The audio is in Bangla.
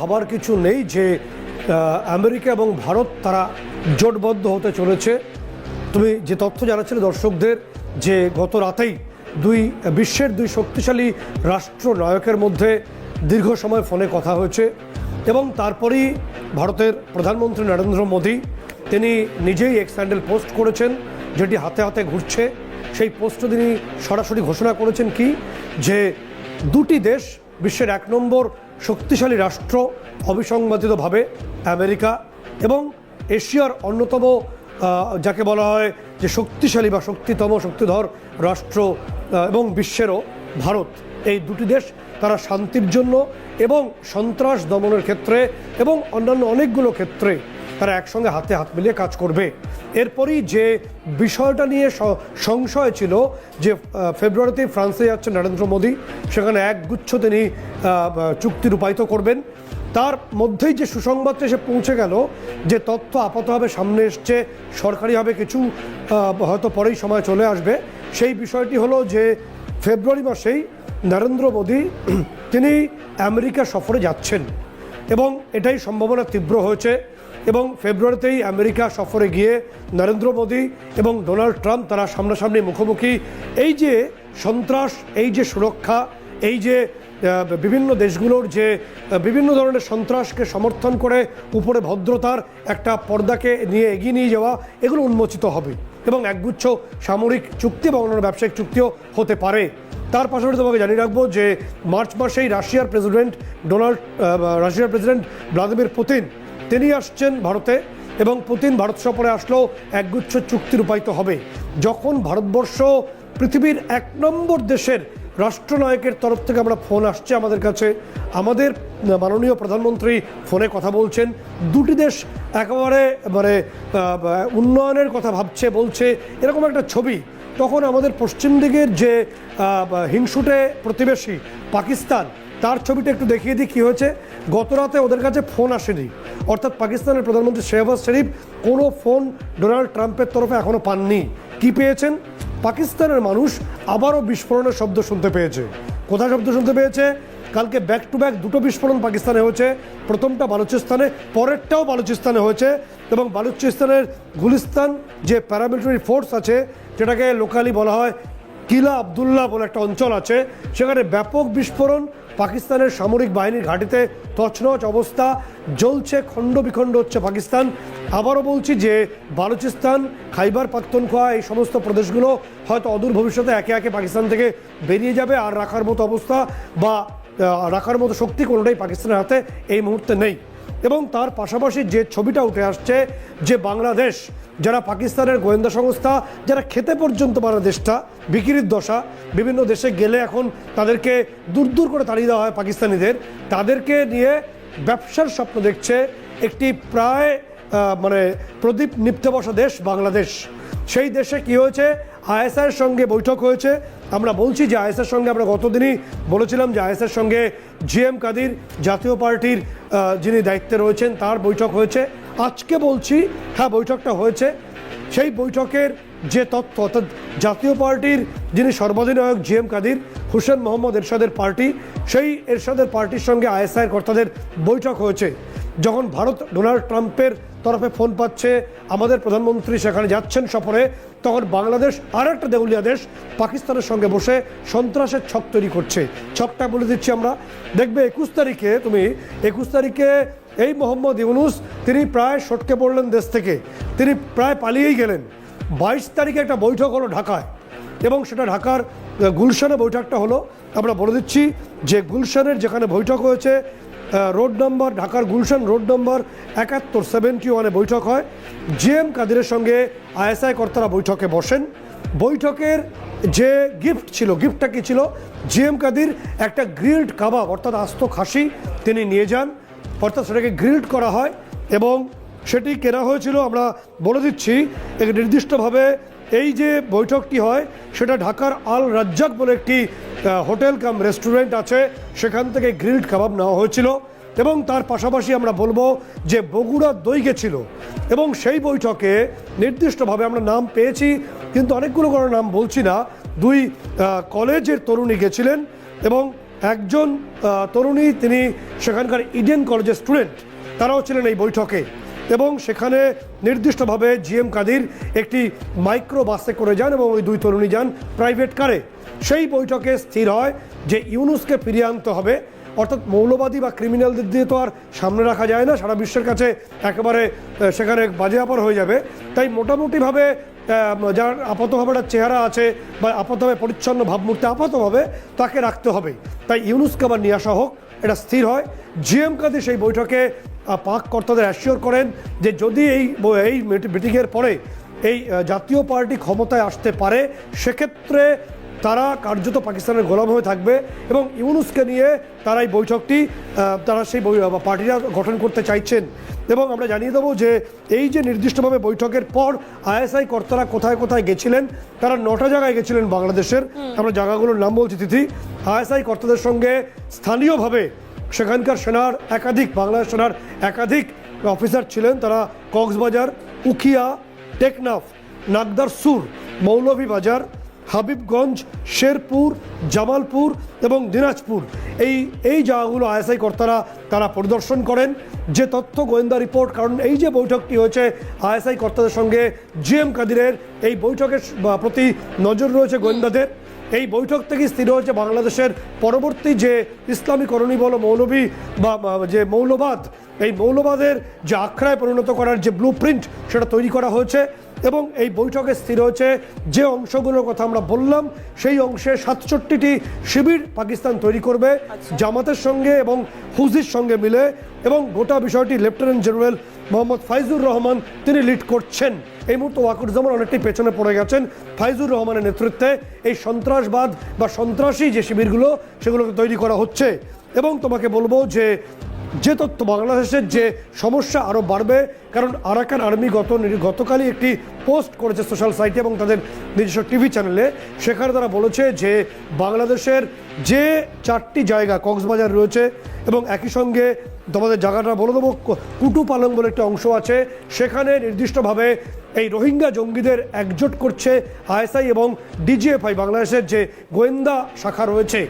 ভাবার কিছু নেই যে আমেরিকা এবং ভারত তারা জোটবদ্ধ হতে চলেছে। তুমি যে তথ্য জানাচ্ছিলে দর্শকদের যে গত রাতেই বিশ্বের দুই শক্তিশালী রাষ্ট্রনায়কের মধ্যে দীর্ঘ সময় ফোনে কথা হয়েছে এবং তারপরেই ভারতের প্রধানমন্ত্রী নরেন্দ্র মোদী তিনি নিজেই এক্স হ্যান্ডেল পোস্ট করেছেন, যেটি হাতে হাতে ঘুরছে। সেই পোস্টে তিনি সরাসরি ঘোষণা করেছেন কি যে দুটি দেশ বিশ্বের এক নম্বর শক্তিশালী রাষ্ট্র অবিসংবাদিতভাবে আমেরিকা এবং এশিয়ার অন্যতম যাকে বলা হয় যে শক্তিশালী বা শক্তিধর রাষ্ট্র এবং বিশ্বেরও ভারত, এই দুটি দেশ তারা শান্তির জন্য এবং সন্ত্রাস দমনের ক্ষেত্রে এবং অন্যান্য অনেকগুলো ক্ষেত্রে তারা একসঙ্গে হাতে হাত মিলিয়ে কাজ করবে। এরপরই যে বিষয়টা নিয়ে সংশয় ছিল যে ফেব্রুয়ারিতেই ফ্রান্সে যাচ্ছেন নরেন্দ্র মোদী, সেখানে একগুচ্ছ তিনি চুক্তি রূপায়িত করবেন। তার মধ্যেই যে সুসংবাদটা এসে পৌঁছে গেল, যে তথ্য আপাতভাবে সামনে এসছে, সরকারিভাবে কিছু হয়তো পরেই সময় চলে আসবে, সেই বিষয়টি হলো যে ফেব্রুয়ারি মাসেই নরেন্দ্র মোদী তিনি আমেরিকা সফরে যাচ্ছেন এবং এটাই সম্ভাবনা তীব্র হয়েছে। এবং ফেব্রুয়ারিতেই আমেরিকা সফরে গিয়ে নরেন্দ্র মোদী এবং ডোনাল্ড ট্রাম্প তারা সামনাসামনি মুখোমুখি। এই যে সন্ত্রাস, এই যে সুরক্ষা, এই যে বিভিন্ন দেশগুলোর যে বিভিন্ন ধরনের সন্ত্রাসকে সমর্থন করে উপরে ভদ্রতার একটা পর্দাকে নিয়ে এগিয়ে নিয়ে যাওয়া, এগুলো উন্মোচিত হবে এবং একগুচ্ছ সামরিক চুক্তি বা অন্যান্য ব্যবসায়িক চুক্তিও হতে পারে। তার পাশাপাশি তোমাকে জানিয়ে রাখবো যে মার্চ মাসেই রাশিয়ার প্রেসিডেন্ট ভ্লাদিমির পুতিন তিনি আসছেন ভারতে এবং পুতিন ভারত সফরে আসলেও একগুচ্ছ চুক্তি রূপায়িত হবে। যখন ভারতবর্ষ পৃথিবীর এক নম্বর দেশের রাষ্ট্রনায়কের তরফ থেকে আমরা ফোন আসছে আমাদের কাছে, আমাদের মাননীয় প্রধানমন্ত্রী ফোনে কথা বলছেন, দুটি দেশ একেবারে উন্নয়নের কথা ভাবছে বলছে, এরকম একটা ছবি, তখন আমাদের পশ্চিম দিকের যে হিংসুটে প্রতিবেশী পাকিস্তান, তার ছবিটা একটু দেখিয়ে দিই কী হয়েছে। গত রাতে ওদের কাছে ফোন আসেনি, অর্থাৎ পাকিস্তানের প্রধানমন্ত্রী শেহবাজ শরীফ কোনো ফোন ডোনাল্ড ট্রাম্পের তরফে এখনও পাননি। কি পেয়েছেন? পাকিস্তানের মানুষ আবারও বিস্ফোরণের শব্দ শুনতে পেয়েছে। কোথায় শব্দ শুনতে পেয়েছে? কালকে ব্যাক টু ব্যাক দুটো বিস্ফোরণ পাকিস্তানে হয়েছে, প্রথমটা বালুচিস্তানে, পরেরটাও বালুচিস্তানে হয়েছে। এবং বালুচিস্তানের গুলিস্তান যে প্যারামিলিটারি ফোর্স আছে, যেটাকে লোকালি বলা হয় কিলা আবদুল্লাহ বলে একটা অঞ্চল আছে, সেখানে ব্যাপক বিস্ফোরণ, পাকিস্তানের সামরিক বাহিনীর ঘাঁটিতে তছনছ অবস্থা, জ্বলছে, খণ্ড বিখণ্ড হচ্ছে পাকিস্তান। আবারও বলছি যে বালুচিস্তান, খাইবার পাখতুনখোয়া, এই সমস্ত প্রদেশগুলো হয়তো অদূর ভবিষ্যতে একে একে পাকিস্তান থেকে বেরিয়ে যাবে, আর রাখার মতো অবস্থা বা রাখার মতো শক্তি কোনোটাই পাকিস্তানের হাতে এই মুহূর্তে নেই। এবং তার পাশাপাশি যে ছবিটা উঠে আসছে যে বাংলাদেশ, যারা পাকিস্তানের গোয়েন্দা সংস্থা, যারা খেতে পর্যন্ত বাংলাদেশটা বিক্রির দশা, বিভিন্ন দেশে গেলে এখন তাদেরকে দূর দূর করে তাড়িয়ে দেওয়া হয় পাকিস্তানিদের, তাদেরকে নিয়ে ব্যবসার স্বপ্ন দেখছে একটি প্রায় প্রদীপ নিপতে বসা দেশ বাংলাদেশ। সেই দেশে কি হয়েছে? আইএসআইয়ের সঙ্গে বৈঠক হয়েছে। আমরা বলছি যে আইএসআইয়ের সঙ্গে আমরা গতদিনই বলেছিলাম যে আইএসআইয়ের সঙ্গে জিএম কাদির, জাতীয় পার্টির যিনি দায়িত্বে রয়েছেন, তার বৈঠক হয়েছে। আজকে বলছি হ্যাঁ, বৈঠকটা হয়েছে। সেই বৈঠকের যে তথ্য, অর্থাৎ জাতীয় পার্টির যিনি সর্বাধিনায়ক জিএম কাদির, হুসেন মোহাম্মদ এরশাদের পার্টি, সেই এরশাদের পার্টির সঙ্গে আইএসআইয়ের কর্তাদের বৈঠক হয়েছে। যখন ভারত ডোনাল্ড ট্রাম্পের তরফে ফোন পাচ্ছে, আমাদের প্রধানমন্ত্রী সেখানে যাচ্ছেন সফরে, তখন বাংলাদেশ আর একটা দেউলিয়া দেশ পাকিস্তানের সঙ্গে বসে সন্ত্রাসের ছক তৈরি করছে। ছকটা বলে দিচ্ছি আমরা, দেখবে 21 তারিখে এই মোহাম্মদ ইউনুস তিনি প্রায় সটকে পড়লেন দেশ থেকে, তিনি প্রায় পালিয়েই গেলেন। 22 তারিখে একটা বৈঠক হলো ঢাকায়, এবং সেটা ঢাকার গুলশানে বৈঠকটা হলো। আমরা বলে দিচ্ছি যে গুলশানের যেখানে বৈঠক হয়েছে, ঢাকার গুলশান রোড নম্বর 71-71 বৈঠক হয়। জিএম কাদিরের সঙ্গে আইএসআই কর্তারা বৈঠকে বসেন। বৈঠকের যে গিফট ছিল, গিফটটা কী ছিল? জিএম কাদির একটা গ্রিলড কাবাব, অর্থাৎ আস্ত খাসি তিনি নিয়ে যান, অর্থাৎ সেটাকে গ্রিলড করা হয় এবং সেটি কেনা হয়েছিল। আমরা বলে দিচ্ছি নির্দিষ্টভাবে এই যে বৈঠকটি হয় সেটা ঢাকার আল রাজ্জাক বলে একটি হোটেল কাম রেস্টুরেন্ট আছে, সেখান থেকে গ্রিলড কাবাব নেওয়া হয়েছিল। এবং তার পাশাপাশি আমরা বলবো যে বগুড়া দই গেছিল, এবং সেই বৈঠকে নির্দিষ্টভাবে আমরা নাম পেয়েছি, কিন্তু অনেকগুলো করে নাম বলছি না, 2 কলেজের তরুণী গেছিলেন এবং একজন তরুণী, তিনি সেখানকার ইডেন কলেজের স্টুডেন্ট, তারাও ছিলেন এই বৈঠকে। এবং সেখানে নির্দিষ্টভাবে জিএম কাদির একটি মাইক্রো বাসে করে যান এবং ওই দুই তরুণী যান প্রাইভেট কারে। সেই বৈঠকে স্থির হয় যে ইউনূসকে ফিরিয়ে আনতে হবে, অর্থাৎ মৌলবাদী বা ক্রিমিনালদের দিয়ে তো আর সামনে রাখা যায় না, সারা বিশ্বের কাছে একেবারে সেখানে বাজেয়াপার হয়ে যাবে। তাই মোটামুটিভাবে যার আপাতভাবে একটা চেহারা আছে বা আপাতভাবে পরিচ্ছন্ন ভাবমূর্তি আপাতভাবে তাকে রাখতে হবে। তাই ইউনূসকে আবার নিয়ে আসা হোক, এটা স্থির হয়। জিএম কাদির সেই বৈঠকে পাক কর্তাদের অ্যাসিওর করেন যে যদি এই মিটিংয়ের পরে এই জাতীয় পার্টি ক্ষমতায় আসতে পারে, সেক্ষেত্রে তারা কার্যত পাকিস্তানের গোলাম হয়ে থাকবে এবং ইউনূসকে নিয়ে তারা এই বৈঠকটি তারা সেই পার্টিটা গঠন করতে চাইছেন। এবং আমরা জানিয়ে দেবো যে এই যে নির্দিষ্টভাবে বৈঠকের পর আইএসআই কর্তারা কোথায় কোথায় গেছিলেন, তারা 9টা জায়গায় গেছিলেন বাংলাদেশের। আমরা জায়গাগুলোর নাম বলছি তিথি। আইএসআই কর্তাদের সঙ্গে স্থানীয়ভাবে সেখানকার সেনার বাংলাদেশ সেনার একাধিক অফিসার ছিলেন। তারা কক্সবাজার, উখিয়া, টেকনাফ, নাগদার সুর, মৌলভীবাজার, হাবিবগঞ্জ, শেরপুর, জামালপুর এবং দিনাজপুর, এই জায়গাগুলো আইএসআই কর্তারা তারা পরিদর্শন করেন। যে তথ্য গোয়েন্দা রিপোর্ট, কারণ এই যে বৈঠকটি হয়েছে আইএসআই কর্তাদের সঙ্গে জিএম কাদিরের, এই বৈঠকের প্রতি নজর রয়েছে গোয়েন্দাদের। এই বৈঠক থেকে স্থির হয়েছে বাংলাদেশের পরবর্তী যে ইসলামীকরণী বলো মৌলবী বা যে মৌলবাদ, এই মৌলবাদের যে আখড়ায় পরিণত করার যে ব্লু প্রিন্ট, সেটা তৈরি করা হয়েছে। এবং এই বৈঠকে স্থির হয়েছে যে অংশগুলোর কথা আমরা বললাম, সেই অংশে 67টি শিবির পাকিস্তান তৈরি করবে জামাতের সঙ্গে এবং হুজির সঙ্গে মিলে। এবং গোটা বিষয়টি লেফটেন্যান্ট জেনারেল মোহাম্মদ ফাইজুর রহমান তিনি লিড করছেন। এই মুহূর্তে ওয়াকুরুজ্জামান অনেকটাই পেছনে পড়ে গেছেন। ফাইজুর রহমানের নেতৃত্বে এই সন্ত্রাসবাদ বা সন্ত্রাসী যে শিবিরগুলো, সেগুলোকে তৈরি করা হচ্ছে। এবং তোমাকে বলবো যে তথ্য, বাংলাদেশের যে সমস্যা আরও বাড়বে, কারণ আরাকান আর্মি গতকালই একটি পোস্ট করেছে সোশ্যাল সাইটে এবং তাদের নিজস্ব টিভি চ্যানেলে। সেখানে তারা বলেছে যে বাংলাদেশের যে 4টি জায়গা, কক্সবাজার রয়েছে এবং একই সঙ্গে তোমাদের জায়গাটা বলে দেবো কুটুপালং বলে একটা অংশ আছে, সেখানে নির্দিষ্টভাবে এই রোহিঙ্গা জঙ্গিদের একজোট করছে আইএসআই এবং ডিজিএফআই, বাংলাদেশের যে গোয়েন্দা শাখা রয়েছে।